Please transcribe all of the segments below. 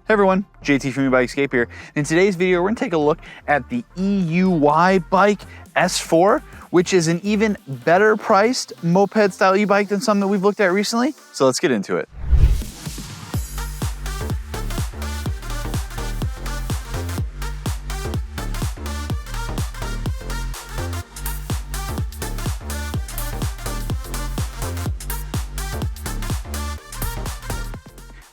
Hey everyone, JT from EUYBikes here. In today's video, we're gonna take a look at the EUYBike S4, which is an even better priced moped style e-bike than some that we've looked at recently. So let's get into it.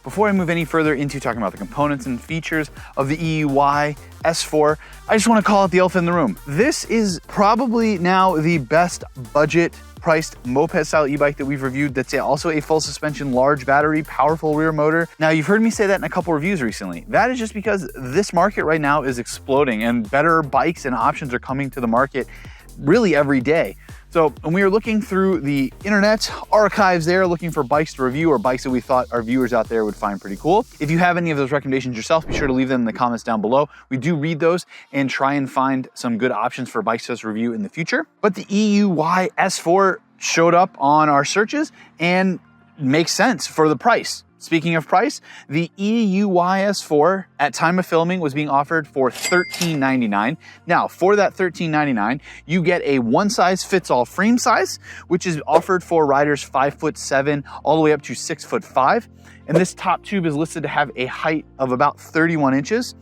Before I move any further into talking about the components and features of the EUY S4, I just want to call out the elephant in the room. This is probably now the best budget priced moped style e-bike that we've reviewed that's also a full suspension, large battery, powerful rear motor. Now you've heard me say that in a couple reviews recently. That is just because this market right now is exploding and better bikes and options are coming to the market really every day. So when we were looking through the internet archives there, looking for bikes to review or bikes that we thought our viewers out there would find pretty cool. If you have any of those recommendations yourself, be sure to leave them in the comments down below. We do read those and try and find some good options for bikes to us review in the future. But the EUY S4 showed up on our searches and makes sense for the price. Speaking of price, the EUY S4 at time of filming was being offered for $13.99. Now, for that $13.99, you get a one-size-fits-all frame size, which is offered for riders 5'7" all the way up to 6'5". And this top tube is listed to have a height of about 31 inches.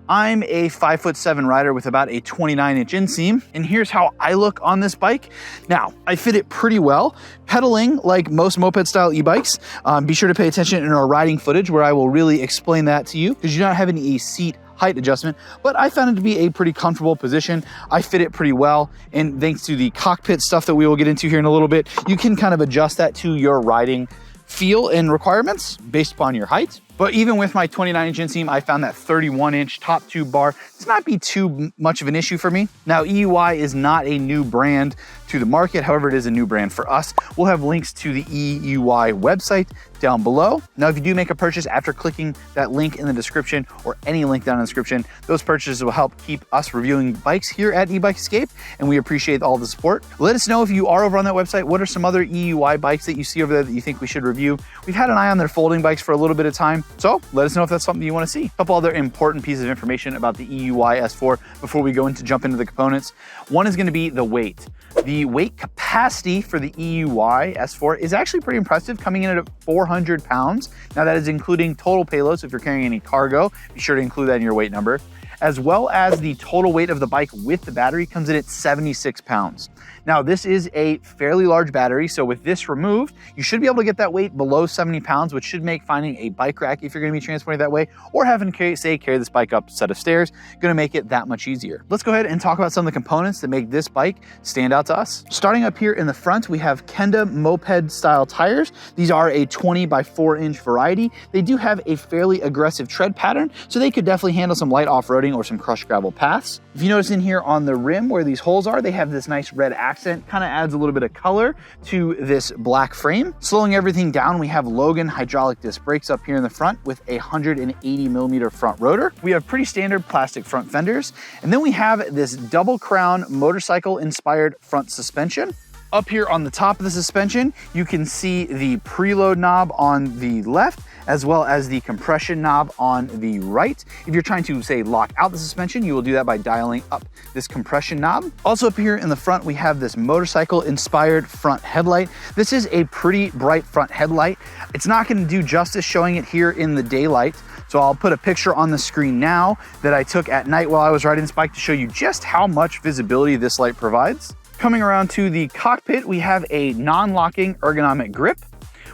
I'm a 5'7" rider with about a 29-inch inseam, and here's how I look on this bike. Now, I fit it pretty well, pedaling like most moped-style e-bikes. Be sure to pay attention in our riding footage where I will really explain that to you, because you're not having a seat height adjustment, but I found it to be a pretty comfortable position. I fit it pretty well, and thanks to the cockpit stuff that we will get into here in a little bit, you can kind of adjust that to your riding feel and requirements based upon your height. But even with my 29-inch inseam, I found that 31-inch top tube bar does not be too much of an issue for me. Now, EUY is not a new brand to the market. However, it is a new brand for us. We'll have links to the EUY website down below. Now, if you do make a purchase after clicking that link in the description or any link down in the description, those purchases will help keep us reviewing bikes here at EUYBikes Escape, and we appreciate all the support. Let us know if you are over on that website, what are some other EUY bikes that you see over there that you think we should review? We've had an eye on their folding bikes for a little bit of time, so let us know if that's something you want to see. A couple other important pieces of information about the EUY S4 before we jump into the components. One is going to be the weight. The weight capacity for the EUY S4 is actually pretty impressive, coming in at 400 pounds. Now that is including total payload, so if you're carrying any cargo, be sure to include that in your weight number. As well as the total weight of the bike with the battery comes in at 76 pounds. Now this is a fairly large battery, so with this removed, you should be able to get that weight below 70 pounds, which should make finding a bike rack if you're gonna be transporting that way, or having to carry this bike up a set of stairs, gonna make it that much easier. Let's go ahead and talk about some of the components that make this bike stand out to us. Starting up here in the front, we have Good Moped-Style tires. These are a 20 by 4-inch variety. They do have a fairly aggressive tread pattern, so they could definitely handle some light off-roading or some crushed gravel paths. If you notice in here on the rim where these holes are, they have this nice red accent, kind of adds a little bit of color to this black frame. Slowing everything down, we have Logan hydraulic disc brakes up here in the front with a 180mm front rotor. We have pretty standard plastic front fenders, and then we have this double crown motorcycle inspired front suspension. Up here on the top of the suspension, you can see the preload knob on the left, as well as the compression knob on the right. If you're trying to, say, lock out the suspension, you will do that by dialing up this compression knob. Also up here in the front, we have this motorcycle-inspired front headlight. This is a pretty bright front headlight. It's not gonna do justice showing it here in the daylight, so I'll put a picture on the screen now that I took at night while I was riding this bike to show you just how much visibility this light provides. Coming around to the cockpit, we have a non-locking ergonomic grip.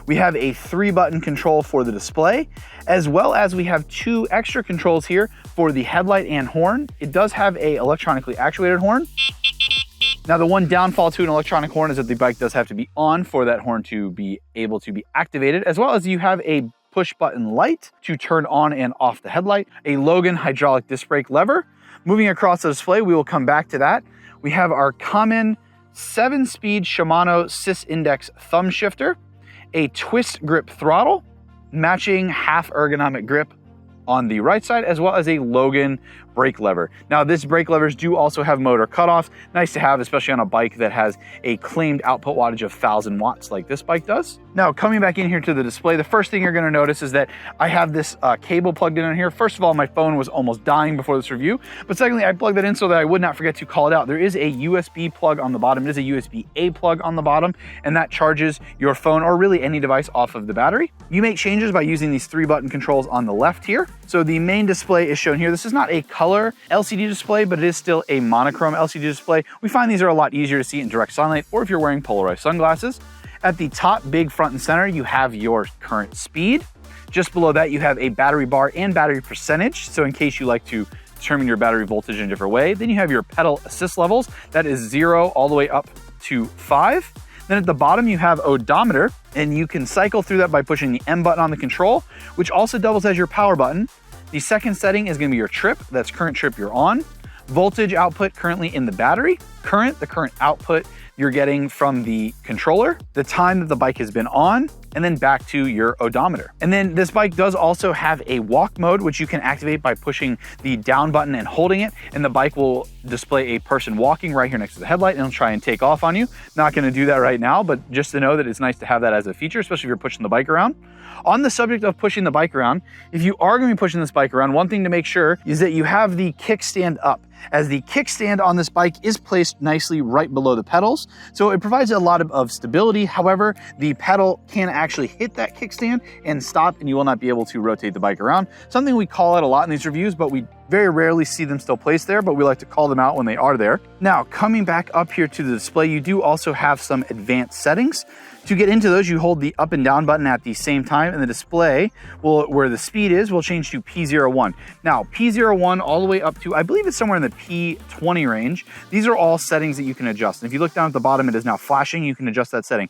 We have a 3-button control for the display, as well as we have 2 extra controls here for the headlight and horn. It does have a electronically actuated horn. Now the one downfall to an electronic horn is that the bike does have to be on for that horn to be able to be activated, as well as you have a push button light to turn on and off the headlight, a Logan hydraulic disc brake lever. Moving across the display, we will come back to that. We have our common 7-speed Shimano Sys Index thumb shifter, a twist grip throttle, matching half ergonomic grip on the right side, as well as a Logan brake lever. Now, this brake levers do also have motor cutoffs. Nice to have, especially on a bike that has a claimed output wattage of 1,000 watts like this bike does. Now, coming back in here to the display, the first thing you're gonna notice is that I have this cable plugged in here. First of all, my phone was almost dying before this review, but secondly, I plugged that in so that I would not forget to call it out. There is a USB plug on the bottom. It is a USB-A plug on the bottom, and that charges your phone or really any device off of the battery. You make changes by using these 3-button controls on the left here. So the main display is shown here. This is not a color LCD display, but it is still a monochrome LCD display. We find these are a lot easier to see in direct sunlight or if you're wearing polarized sunglasses. At the top, big front and center, you have your current speed. Just below that, you have a battery bar and battery percentage. So in case you like to determine your battery voltage in a different way. Then you have your pedal assist levels. That is 0 all the way up to 5. Then at the bottom, you have odometer, and you can cycle through that by pushing the M button on the control, which also doubles as your power button. The second setting is gonna be your trip. That's current trip you're on. Voltage output currently in the battery. The current output you're getting from the controller, the time that the bike has been on, and then back to your odometer. And then this bike does also have a walk mode, which you can activate by pushing the down button and holding it, and the bike will display a person walking right here next to the headlight, and it'll try and take off on you. Not gonna do that right now, but just to know that it's nice to have that as a feature, especially if you're pushing the bike around. On the subject of pushing the bike around, if you are gonna be pushing this bike around, one thing to make sure is that you have the kickstand up, as the kickstand on this bike is placed nicely right below the pedals. So it provides a lot of stability. However, the pedal can actually hit that kickstand and stop, and you will not be able to rotate the bike around. Something we call out a lot in these reviews, but we very rarely see them still placed there, but we like to call them out when they are there. Now, coming back up here to the display, you do also have some advanced settings. To get into those, you hold the up and down button at the same time, and the display where the speed is will change to P01. Now, P01 all the way up to, I believe it's somewhere in the P20 range. These are all settings that you can adjust. And if you look down at the bottom, it is now flashing. You can adjust that setting.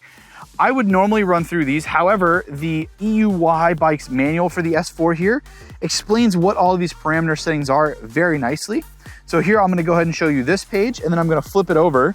I would normally run through these. However, the EUYBikes manual for the S4 here explains what all of these parameter settings are very nicely. So here, I'm gonna go ahead and show you this page, and then I'm gonna flip it over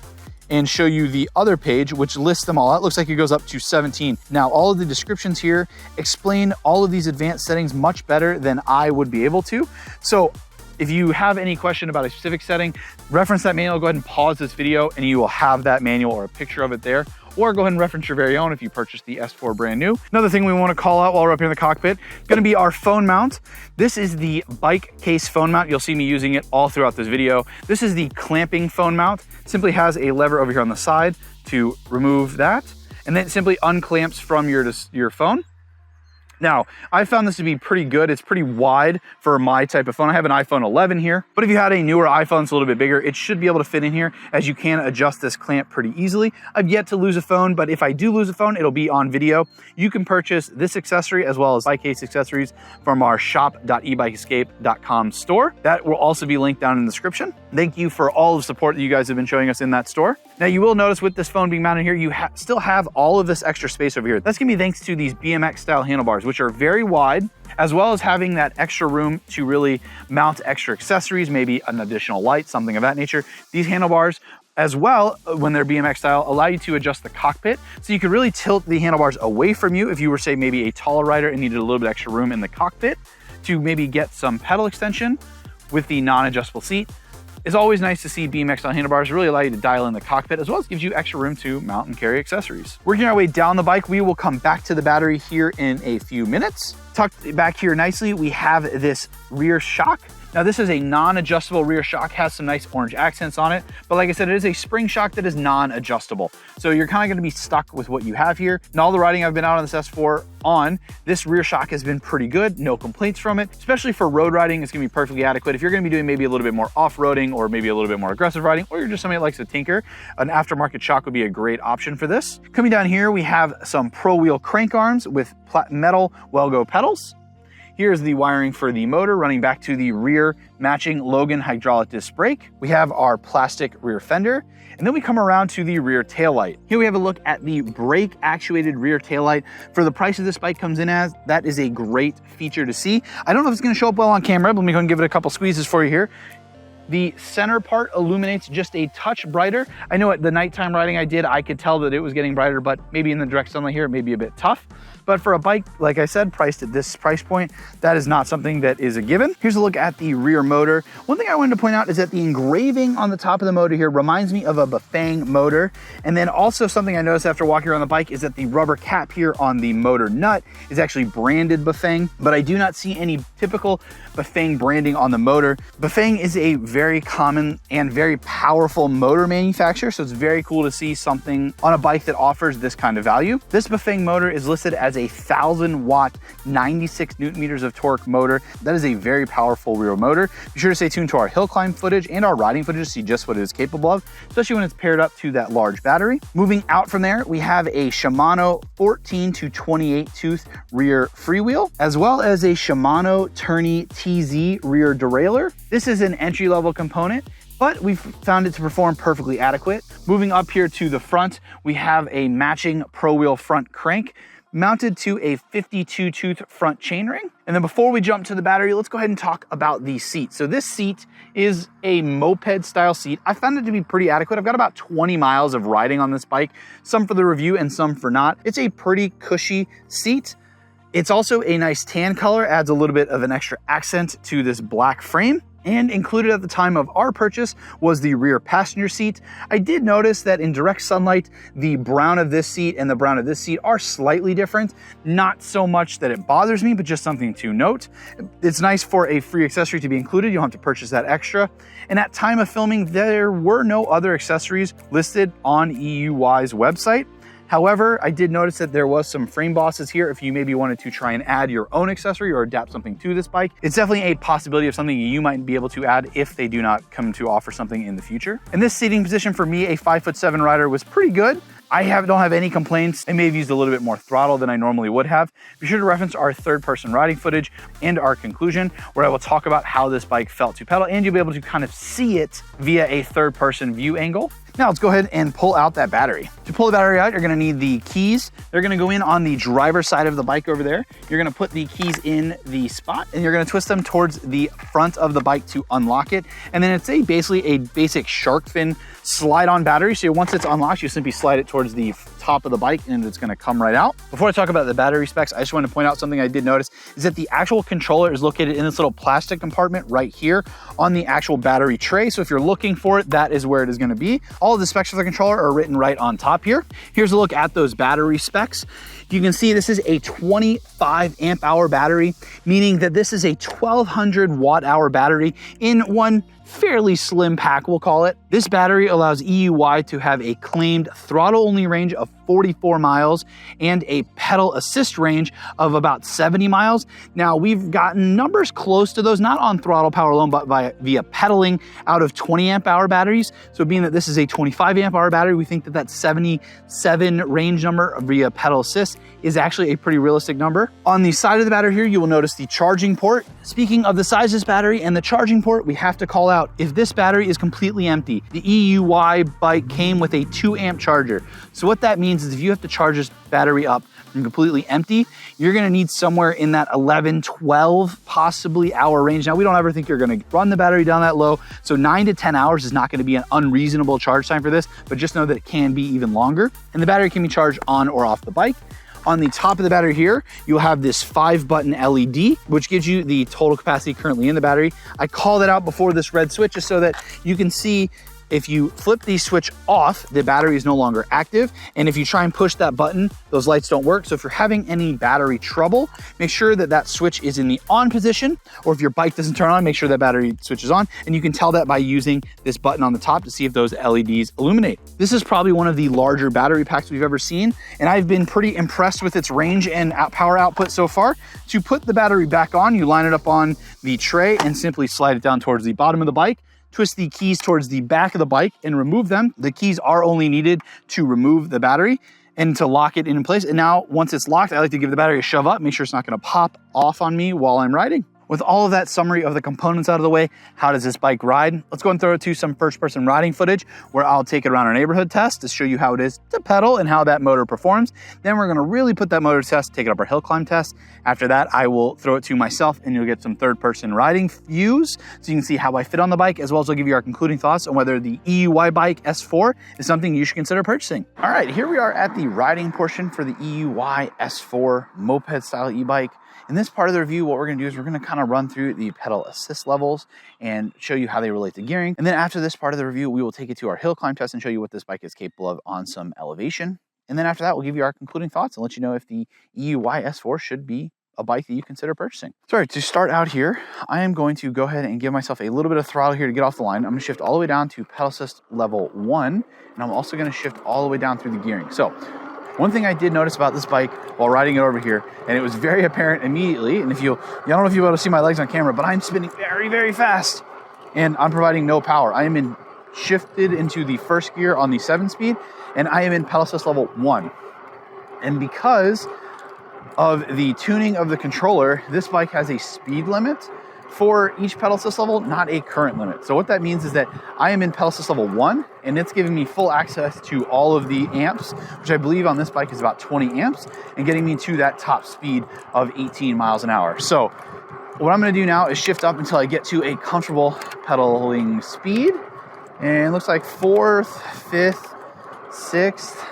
and show you the other page, which lists them all out. Looks like it goes up to 17. Now, all of the descriptions here explain all of these advanced settings much better than I would be able to. So if you have any question about a specific setting, reference that manual, go ahead and pause this video, and you will have that manual or a picture of it there. Or go ahead and reference your very own if you purchased the S4 brand new. Another thing we want to call out while we're up here in the cockpit, gonna be our phone mount. This is the bike case phone mount. You'll see me using it all throughout this video. This is the clamping phone mount. Simply has a lever over here on the side to remove that, and then it simply unclamps from your phone. Now, I found this to be pretty good. It's pretty wide for my type of phone. I have an iPhone 11 here, but if you had a newer iPhone that's a little bit bigger, it should be able to fit in here, as you can adjust this clamp pretty easily. I've yet to lose a phone, but if I do lose a phone, it'll be on video. You can purchase this accessory as well as bike case accessories from our shop.ebikeescape.com store. That will also be linked down in the description. Thank you for all the support that you guys have been showing us in that store. Now, you will notice with this phone being mounted here, you still have all of this extra space over here. That's gonna be thanks to these BMX style handlebars, which are very wide, as well as having that extra room to really mount extra accessories, maybe an additional light, something of that nature. These handlebars, as well, when they're BMX style, allow you to adjust the cockpit. So you could really tilt the handlebars away from you if you were, say, maybe a taller rider and needed a little bit extra room in the cockpit to maybe get some pedal extension with the non-adjustable seat. It's always nice to see BMX style handlebars really allow you to dial in the cockpit, as well as gives you extra room to mount and carry accessories. Working our way down the bike, we will come back to the battery here in a few minutes. Tucked back here nicely, we have this rear shock. Now, this is a non-adjustable rear shock, has some nice orange accents on it, but like I said, it is a spring shock that is non-adjustable. So you're kind of gonna be stuck with what you have here. And all the riding I've been out on this S4 on, this rear shock has been pretty good, no complaints from it, especially for road riding. It's gonna be perfectly adequate. If you're gonna be doing maybe a little bit more off-roading or maybe a little bit more aggressive riding, or you're just somebody that likes to tinker, an aftermarket shock would be a great option for this. Coming down here, we have some Pro Wheel crank arms with metal Welgo pedals. Here's the wiring for the motor running back to the rear matching Logan hydraulic disc brake. We have our plastic rear fender, and then we come around to the rear taillight. Here we have a look at the brake actuated rear taillight. For the price of this bike comes in as, that is a great feature to see. I don't know if it's gonna show up well on camera, but let me go and give it a couple squeezes for you here. The center part illuminates just a touch brighter. I know at the nighttime riding I did, I could tell that it was getting brighter, but maybe in the direct sunlight here, it may be a bit tough. But for a bike, like I said, priced at this price point, that is not something that is a given. Here's a look at the rear motor. One thing I wanted to point out is that the engraving on the top of the motor here reminds me of a Bafang motor. And then also something I noticed after walking around the bike is that the rubber cap here on the motor nut is actually branded Bafang, but I do not see any typical Bafang branding on the motor. Bafang is a very common and very powerful motor manufacturer, so it's very cool to see something on a bike that offers this kind of value. This Bafang motor is listed as a 1,000 watt, 96 Newton meters of torque motor. That is a very powerful rear motor. Be sure to stay tuned to our hill climb footage and our riding footage to see just what it is capable of, especially when it's paired up to that large battery. Moving out from there, we have a Shimano 14 to 28 tooth rear freewheel, as well as a Shimano Tourney TZ rear derailleur. This is an entry-level component, but we've found it to perform perfectly adequate. Moving up here to the front, we have a matching Pro Wheel front crank mounted to a 52 tooth front chainring. And then before we jump to the battery, let's go ahead and talk about the seat. So this seat is a moped style seat. I found it to be pretty adequate. I've got about 20 miles of riding on this bike, some for the review and some for not. It's a pretty cushy seat. It's also a nice tan color, adds a little bit of an extra accent to this black frame. And included at the time of our purchase was the rear passenger seat. I did notice that in direct sunlight, the brown of this seat and the brown of this seat are slightly different. Not so much that it bothers me, but just something to note. It's nice for a free accessory to be included. You don't have to purchase that extra. And at time of filming, there were no other accessories listed on EUY's website. However, I did notice that there was some frame bosses here if you maybe wanted to try and add your own accessory or adapt something to this bike. It's definitely a possibility of something you might be able to add if they do not come to offer something in the future. And this seating position for me, a 5'7" rider, was pretty good. I don't have any complaints. I may have used a little bit more throttle than I normally would have. Be sure to reference our third-person riding footage and our conclusion, where I will talk about how this bike felt to pedal, and you'll be able to kind of see it via a third-person view angle. Now let's go ahead and pull out that battery. To pull the battery out, you're gonna need the keys. They're gonna go in on the driver's side of the bike over there. You're gonna put the keys in the spot and you're gonna twist them towards the front of the bike to unlock it. And then it's basically a basic shark fin slide-on battery. So once it's unlocked, you simply slide it towards the top of the bike and it's gonna come right out. Before I talk about the battery specs, I just want to point out something I did notice is that the actual controller is located in this little plastic compartment right here on the actual battery tray. So if you're looking for it, that is where it is gonna be. All of the specs for the controller are written right on top here. Here's a look at those battery specs. You can see this is a 25 amp hour battery, meaning that this is a 1200 watt hour battery in one fairly slim pack, we'll call it. This battery allows EUY to have a claimed throttle only range of 44 miles and a pedal assist range of about 70 miles. Now we've gotten numbers close to those, not on throttle power alone, but via pedaling out of 20 amp hour batteries. So being that this is a 25 amp hour battery, we think that that 77 range number via pedal assist is actually a pretty realistic number. On the side of the battery here, you will notice the charging port. Speaking of the size of this battery and the charging port, we have to call out, if this battery is completely empty, the EUYBike came with a 2 amp charger. So what that means is if you have to charge this battery up from completely empty, you're gonna need somewhere in that 11, 12, possibly hour range. Now, we don't ever think you're gonna run the battery down that low, so 9 to 10 hours is not gonna be an unreasonable charge time for this, but just know that it can be even longer. And the battery can be charged on or off the bike. On the top of the battery here, you'll have this 5-button LED, which gives you the total capacity currently in the battery. I called it out before this red switch just so that you can see if you flip the switch off, the battery is no longer active. And if you try and push that button, those lights don't work. So if you're having any battery trouble, make sure that that switch is in the on position, or if your bike doesn't turn on, make sure that battery switch is on. And you can tell that by using this button on the top to see if those LEDs illuminate. This is probably one of the larger battery packs we've ever seen, and I've been pretty impressed with its range and power output so far. To put the battery back on, you line it up on the tray and simply slide it down towards the bottom of the bike. Twist the keys towards the back of the bike and remove them. The keys are only needed to remove the battery and to lock it in place. And now once it's locked, I like to give the battery a shove up, make sure it's not gonna pop off on me while I'm riding. with all of that summary of the components out of the way, how does this bike ride? Let's go and throw it to some first-person riding footage where I'll take it around our neighborhood test to show you how it is to pedal and how that motor performs. Then we're gonna really put that motor to test, take it up our hill climb test. After that, I will throw it to myself and you'll get some third-person riding views so you can see how I fit on the bike, as well as I'll give you our concluding thoughts on whether the EUYBike S4 is something you should consider purchasing. All right, here we are at the riding portion for the EUY S4 moped-style e-bike. In this part of the review, what we're gonna do is we're gonna kind of run through the pedal assist levels and show you how they relate to gearing. And then after this part of the review, we will take it to our hill climb test and show you what this bike is capable of on some elevation. And then after that, we'll give you our concluding thoughts and let you know if the EUY S4 should be a bike that you consider purchasing. Sorry, to start out here, I am going to go ahead and give myself a little bit of throttle here to get off the line. I'm gonna shift all the way down to pedal assist level 1, and I'm also gonna shift all the way down through the gearing. So, one thing I did notice about this bike while riding it over here, and it was very apparent immediately, and I don't know if you'll be able to see my legs on camera, but I'm spinning very, very fast, and I'm providing no power. I am shifted into the first gear on the 7-speed, and I am in pedal assist level 1. And because of the tuning of the controller, this bike has a speed limit for each pedal assist level, not a current limit. So what that means is that I am in pedal assist level 1, and it's giving me full access to all of the amps, which I believe on this bike is about 20 amps, and getting me to that top speed of 18 miles an hour. So what I'm gonna do now is shift up until I get to a comfortable pedaling speed. And it looks like 4th, 5th, 6th.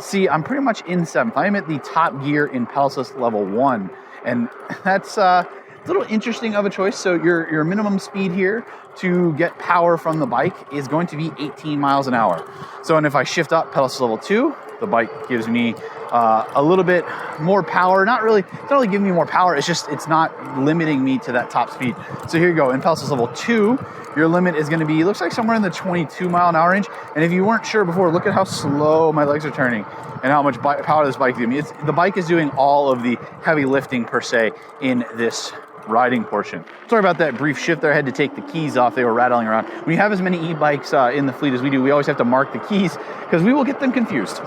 See, I'm pretty much in 7th. I am at the top gear in pedal assist level 1. And that's a little interesting of a choice. So your minimum speed here to get power from the bike is going to be 18 miles an hour. So, and if I shift up pedal assist level 2, the bike gives me a little bit more power. It's not really giving me more power. It's not limiting me to that top speed. So here you go. In pedal assist level 2, your limit is going to be, looks like somewhere in the 22 mile an hour range. And if you weren't sure before, look at how slow my legs are turning and how much power this bike gives me. The bike is doing all of the heavy lifting per se in this riding portion. Sorry about that brief shift there. I had to take the keys off. They were rattling around. When you have as many e-bikes in the fleet as we do, we always have to mark the keys because we will get them confused.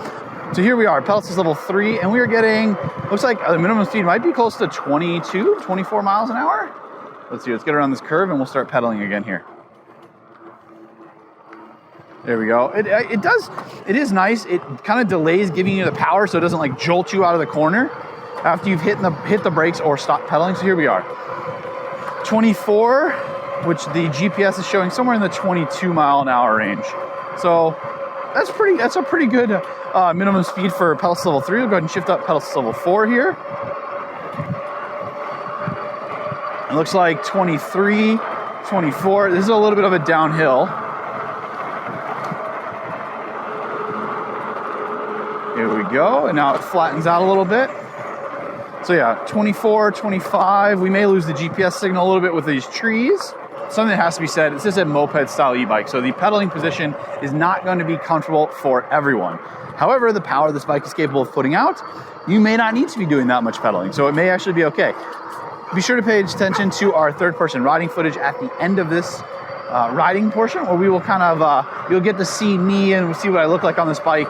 So here we are, pedal assist level 3, and we are getting, looks like the minimum speed might be close to 22, 24 miles an hour. Let's see, let's get around this curve and we'll start pedaling again here. There we go. It is nice. It kind of delays giving you the power so it doesn't like jolt you out of the corner after you've hit the brakes or stop pedaling. So here we are. 24, which the GPS is showing somewhere in the 22 mile an hour range. So that's a pretty good minimum speed for pedal assist level 3. We'll go ahead and shift up pedal assist level 4 here. It looks like 23, 24. This is a little bit of a downhill. Here we go, and now it flattens out a little bit. So yeah, 24, 25. We may lose the GPS signal a little bit with these trees. Something that has to be said, this is a moped-style e-bike, so the pedaling position is not going to be comfortable for everyone. However, the power this bike is capable of putting out, you may not need to be doing that much pedaling, so it may actually be okay. Be sure to pay attention to our third-person riding footage at the end of this riding portion, where we will kind of, you'll get to see me and see what I look like on this bike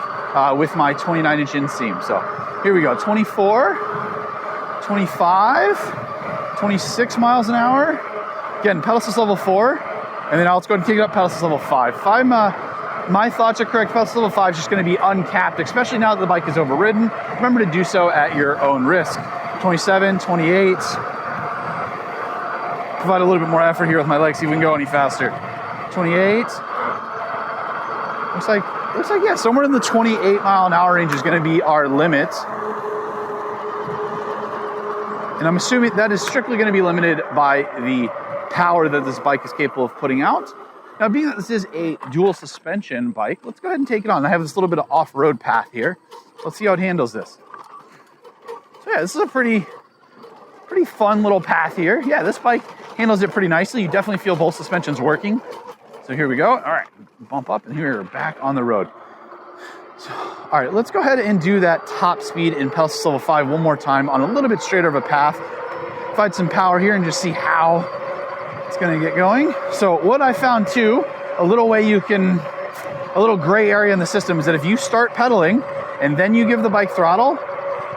with my 29-inch inseam. So here we go, 24, 25, 26 miles an hour. Again, pedal assist level 4, and then let's go ahead and kick it up pedal assist level 5. If my thoughts are correct, pedal assist level 5 is just going to be uncapped, especially now that the bike is overridden. Remember to do so at your own risk. 27, 28. Provide a little bit more effort here with my legs, see if we can go any faster. 28. Looks like yeah, somewhere in the 28 mile an hour range is going to be our limit. And I'm assuming that is strictly going to be limited by the power that this bike is capable of putting out. Now, being that this is a dual suspension bike, let's go ahead and take it on. I have this little bit of off-road path here. Let's see how it handles this. So yeah, this is a pretty fun little path here. Yeah, this bike handles it pretty nicely. You definitely feel both suspensions working. So here we go. All right, bump up, and here we're back on the road. So, all right, let's go ahead and do that top speed in pedal assist level 5 one more time on a little bit straighter of a path. Provide some power here and just see how it's gonna get going. So what I found too, a little gray area in the system is that if you start pedaling and then you give the bike throttle,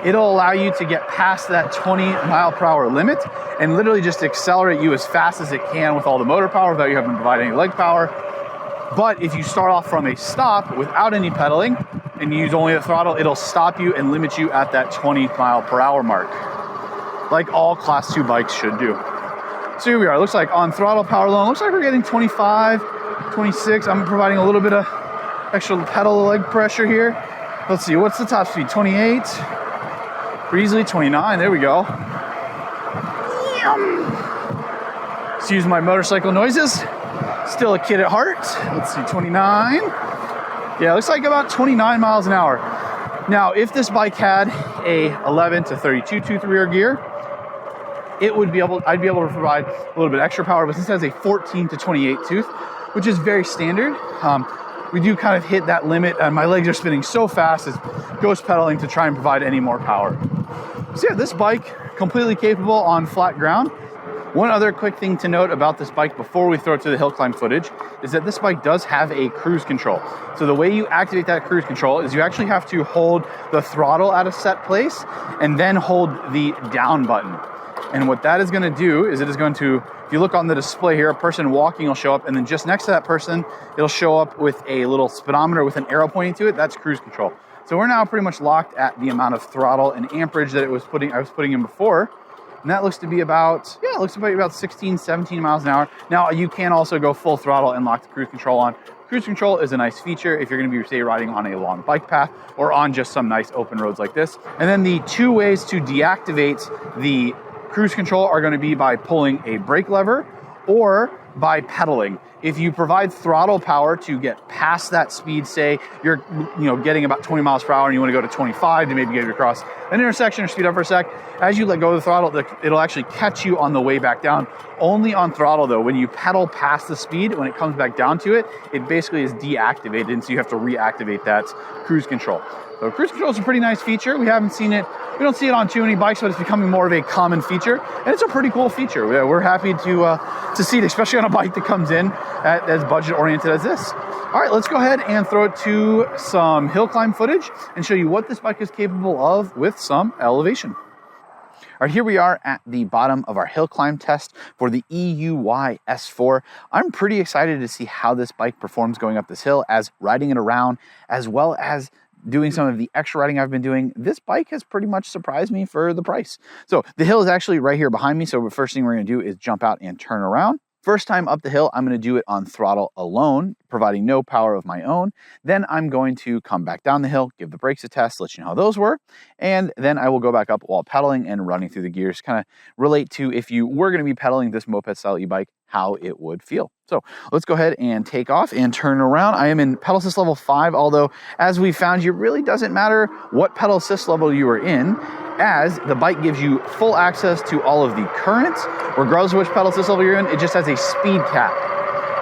it'll allow you to get past that 20-mile-per-hour limit and literally just accelerate you as fast as it can with all the motor power without you having to provide any leg power. But if you start off from a stop without any pedaling and you use only the throttle, it'll stop you and limit you at that 20-mile-per-hour mark, like all Class 2 bikes should do. So here we are. It looks like on throttle power alone, looks like we're getting 25, 26. I'm providing a little bit of extra pedal leg pressure here. Let's see, what's the top speed? 28. Easily 29. There we go. Excuse my motorcycle noises. Still a kid at heart. Let's see, 29. Yeah, looks like about 29 miles an hour. Now, if this bike had a 11 to 32 tooth rear gear, I'd be able to provide a little bit extra power, but since it has a 14 to 28 tooth, which is very standard, we do kind of hit that limit, and my legs are spinning so fast it's ghost pedaling to try and provide any more power. So yeah, this bike, completely capable on flat ground. One other quick thing to note about this bike before we throw it to the hill climb footage is that this bike does have a cruise control. So the way you activate that cruise control is you actually have to hold the throttle at a set place and then hold the down button. And what that is going to do is it is going to, if you look on the display here, a person walking will show up, and then just next to that person, it'll show up with a little speedometer with an arrow pointing to it. That's cruise control. So we're now pretty much locked at the amount of throttle and amperage that I was putting in before. And that looks to be about, yeah, it looks to be about 16, 17 miles an hour. Now you can also go full throttle and lock the cruise control on. Cruise control is a nice feature if you're going to be, say, riding on a long bike path or on just some nice open roads like this. And then the two ways to deactivate the cruise control are going to be by pulling a brake lever or by pedaling. If you provide throttle power to get past that speed, say you're getting about 20 miles per hour and you want to go to 25 to maybe get across an intersection or speed up for a sec, as you let go of the throttle, it'll actually catch you on the way back down. Only on throttle though, when you pedal past the speed, when it comes back down to it, it basically is deactivated, and so you have to reactivate that cruise control. So cruise control is a pretty nice feature. We don't see it on too many bikes, but it's becoming more of a common feature, and it's a pretty cool feature. We're happy to see it, especially on a bike that comes in as budget oriented as this. All right, let's go ahead and throw it to some hill climb footage and show you what this bike is capable of with some elevation. All right, here we are at the bottom of our hill climb test for the EUY S4. I'm pretty excited to see how this bike performs going up this hill, as riding it around, as well as doing some of the extra riding I've been doing. This bike has pretty much surprised me for the price. So the hill is actually right here behind me. So the first thing we're going to do is jump out and turn around. First time up the hill, I'm going to do it on throttle alone, providing no power of my own. Then I'm going to come back down the hill, give the brakes a test, let you know how those were. And then I will go back up while pedaling and running through the gears, kind of relate to if you were going to be pedaling this moped-style e-bike, how it would feel. So let's go ahead and take off and turn around. I am in pedal assist level 5, although as we found, it really doesn't matter what pedal assist level you are in, as the bike gives you full access to all of the currents, regardless of which pedal assist level you're in. It just has a speed cap.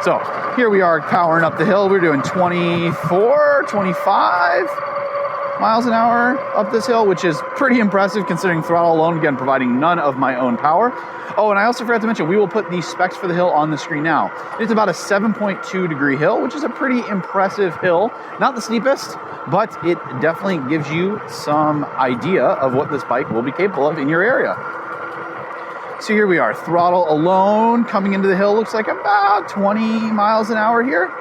So here we are powering up the hill. We're doing 24, 25 miles an hour up this hill, which is pretty impressive considering throttle alone, again, providing none of my own power. Oh, and I also forgot to mention, we will put the specs for the hill on the screen now. It's about a 7.2 degree hill, which is a pretty impressive hill. Not the steepest, but it definitely gives you some idea of what this bike will be capable of in your area. So here we are, throttle alone, coming into the hill, looks like about 20 miles an hour here.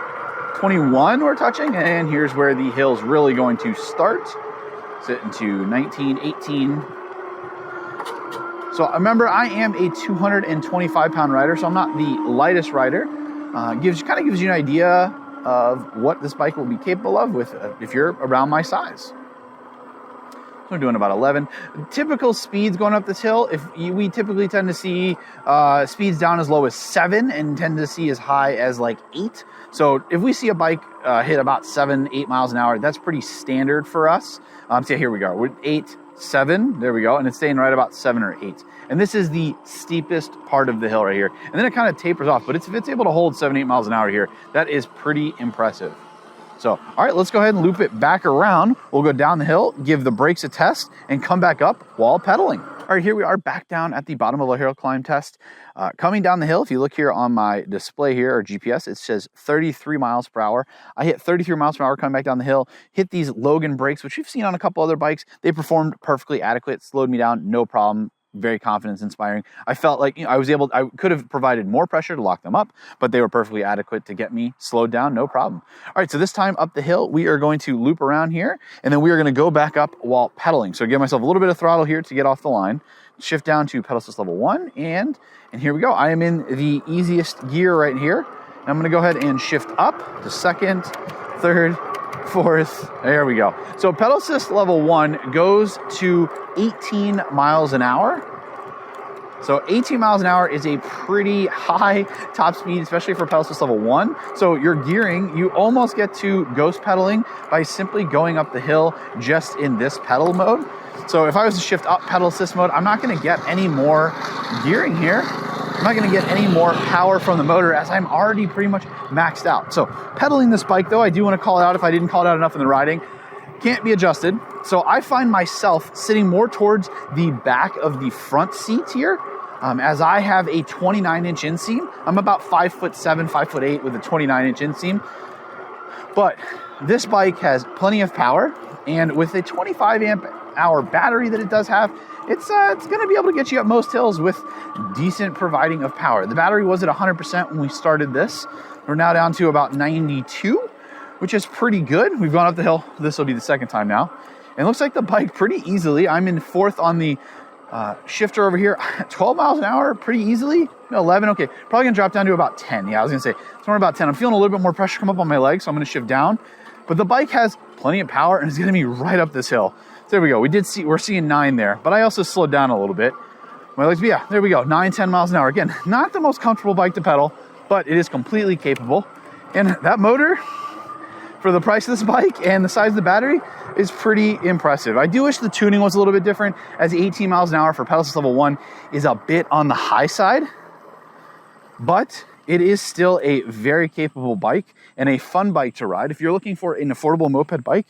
21 we're touching, and here's where the hill's really going to start. Sit into 19, 18. So remember, I am a 225 pound rider, so I'm not the lightest rider. Kind of gives you an idea of what this bike will be capable of with if you're around my size. We're doing about 11. Typical speeds going up this hill, we typically tend to see speeds down as low as 7 and tend to see as high as like 8. So if we see a bike hit about 7, 8 miles an hour, that's pretty standard for us. So here we go. We're 8, 7. There we go. And it's staying right about 7 or 8. And this is the steepest part of the hill right here. And then it kind of tapers off. But if it's able to hold 7, 8 miles an hour here, that is pretty impressive. So, all right, let's go ahead and loop it back around. We'll go down the hill, give the brakes a test, and come back up while pedaling. All All right, here we are back down at the bottom of a hill climb test. Coming down the hill, if you look here on my display here, or GPS, it says 33 miles per hour. I hit 33 miles per hour coming back down the hill, hit these Logan brakes, which you've seen on a couple other bikes. They performed perfectly adequate, slowed me down, no problem. Very confidence inspiring. I felt like, you know, I could have provided more pressure to lock them up, but they were perfectly adequate to get me slowed down, no problem. All right, so this time up the hill, we are going to loop around here, and then we are going to go back up while pedaling. So give myself a little bit of throttle here to get off the line, shift down to pedal assist level 1, and here we go. I am in the easiest gear right here. And I'm going to go ahead and shift up to second, third, fourth, there we go. So pedal assist level 1 goes to 18 miles an hour. So 18 miles an hour is a pretty high top speed, especially for pedal assist level 1. So you're gearing, you almost get to ghost pedaling by simply going up the hill just in this pedal mode. So if I was to shift up pedal assist mode, I'm not going to get any more gearing here. I'm not going to get any more power from the motor as I'm already pretty much maxed out. So pedaling this bike though, I do want to call it out if I didn't call it out enough in the riding, can't be adjusted. So I find myself sitting more towards the back of the front seat here, as I have a 29-inch inseam. I'm about 5'7", 5'8" with a 29-inch inseam. But this bike has plenty of power, and with a 25 amp hour battery that it does have, it's going to be able to get you up most hills with decent providing of power. The battery was at 100% when we started this. We're now down to about 92, which is pretty good. We've gone up the hill. This will be the second time now. And it looks like the bike pretty easily. I'm in fourth on the shifter over here. 12 miles an hour pretty easily. 11, okay. Probably going to drop down to about 10. Yeah, I was going to say somewhere about 10. I'm feeling a little bit more pressure come up on my legs, so I'm going to shift down. But the bike has plenty of power and it's getting me right up this hill. There we go. We're seeing 9 there, but I also slowed down a little bit. My legs, yeah, there we go. 9, 10 miles an hour. Again, not the most comfortable bike to pedal, but it is completely capable. And that motor, for the price of this bike and the size of the battery, is pretty impressive. I do wish the tuning was a little bit different, as 18 miles an hour for pedal assist level 1 is a bit on the high side, but it is still a very capable bike and a fun bike to ride. If you're looking for an affordable moped bike,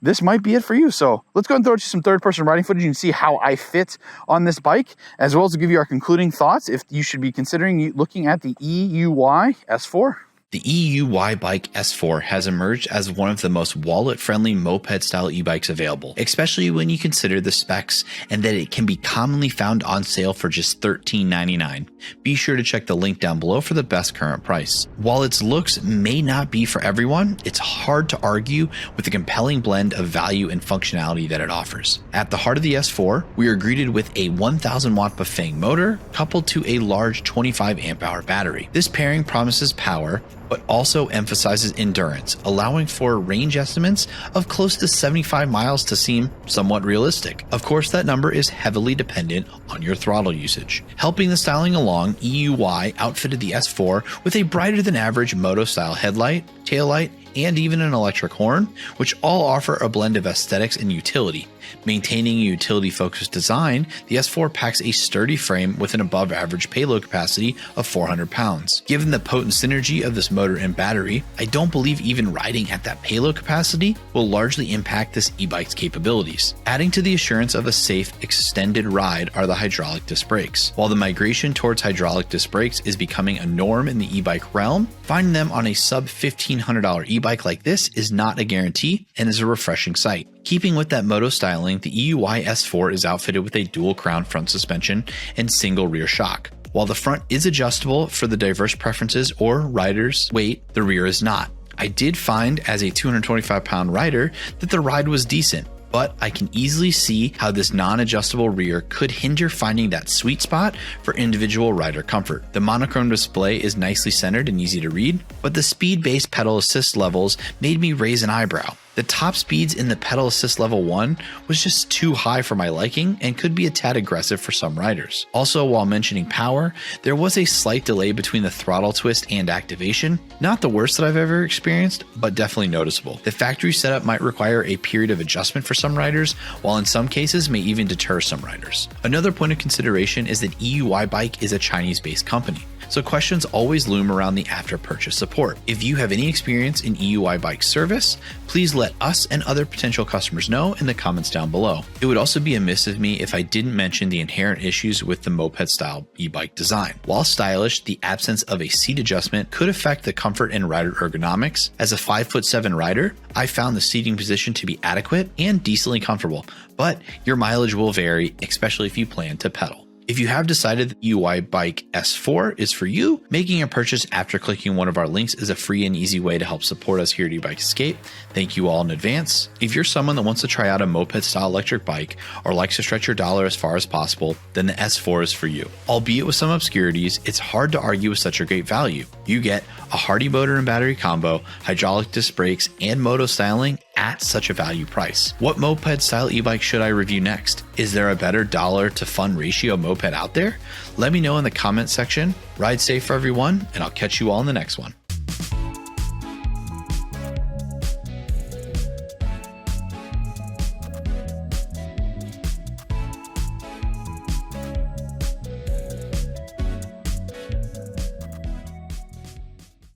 this might be it for you. So let's go and throw you some third-person riding footage. You can see how I fit on this bike, as well as to give you our concluding thoughts if you should be considering looking at the EUY S4. The EUYBike S4 has emerged as one of the most wallet-friendly moped-style e-bikes available, especially when you consider the specs and that it can be commonly found on sale for just $13.99. Be sure to check the link down below for the best current price. While its looks may not be for everyone, it's hard to argue with the compelling blend of value and functionality that it offers. At the heart of the S4, we are greeted with a 1000 watt Bafang motor coupled to a large 25 amp hour battery. This pairing promises power, but also emphasizes endurance, allowing for range estimates of close to 75 miles to seem somewhat realistic. Of course, that number is heavily dependent on your throttle usage. Helping the styling along, EUY outfitted the S4 with a brighter than average moto-style headlight, taillight, and even an electric horn, which all offer a blend of aesthetics and utility. Maintaining a utility-focused design, the S4 packs a sturdy frame with an above-average payload capacity of 400 pounds. Given the potent synergy of this motor and battery, I don't believe even riding at that payload capacity will largely impact this e-bike's capabilities. Adding to the assurance of a safe, extended ride are the hydraulic disc brakes. While the migration towards hydraulic disc brakes is becoming a norm in the e-bike realm, finding them on a sub-$1,500 e-bike like this is not a guarantee and is a refreshing sight. Keeping with that moto styling, the EUY S4 is outfitted with a dual crown front suspension and single rear shock. While the front is adjustable for the diverse preferences or rider's weight, the rear is not. I did find as a 225-pound rider that the ride was decent, but I can easily see how this non-adjustable rear could hinder finding that sweet spot for individual rider comfort. The monochrome display is nicely centered and easy to read, but the speed-based pedal assist levels made me raise an eyebrow. The top speeds in the pedal assist level 1 was just too high for my liking and could be a tad aggressive for some riders. Also, while mentioning power, there was a slight delay between the throttle twist and activation. Not the worst that I've ever experienced, but definitely noticeable. The factory setup might require a period of adjustment for some riders, while in some cases may even deter some riders. Another point of consideration is that EUYBike is a Chinese-based company. so questions always loom around the after-purchase support. If you have any experience in EUYBike service, please let us and other potential customers know in the comments down below. It would also be amiss of me if I didn't mention the inherent issues with the moped-style e-bike design. While stylish, the absence of a seat adjustment could affect the comfort and rider ergonomics. As a 5'7" rider, I found the seating position to be adequate and decently comfortable, but your mileage will vary, especially if you plan to pedal. If you have decided that EUYBike S4 is for you, making a purchase after clicking one of our links is a free and easy way to help support us here at E-Bike Escape. Thank you all in advance. If you're someone that wants to try out a moped-style electric bike or likes to stretch your dollar as far as possible, then the S4 is for you. Albeit with some obscurities, it's hard to argue with such a great value. You get a hardy motor and battery combo, hydraulic disc brakes, and moto styling at such a value price. What moped-style e-bike should I review next? Is there a better dollar to fun ratio moped out there? Let me know in the comment section. Ride safe for everyone, and I'll catch you all in the next one.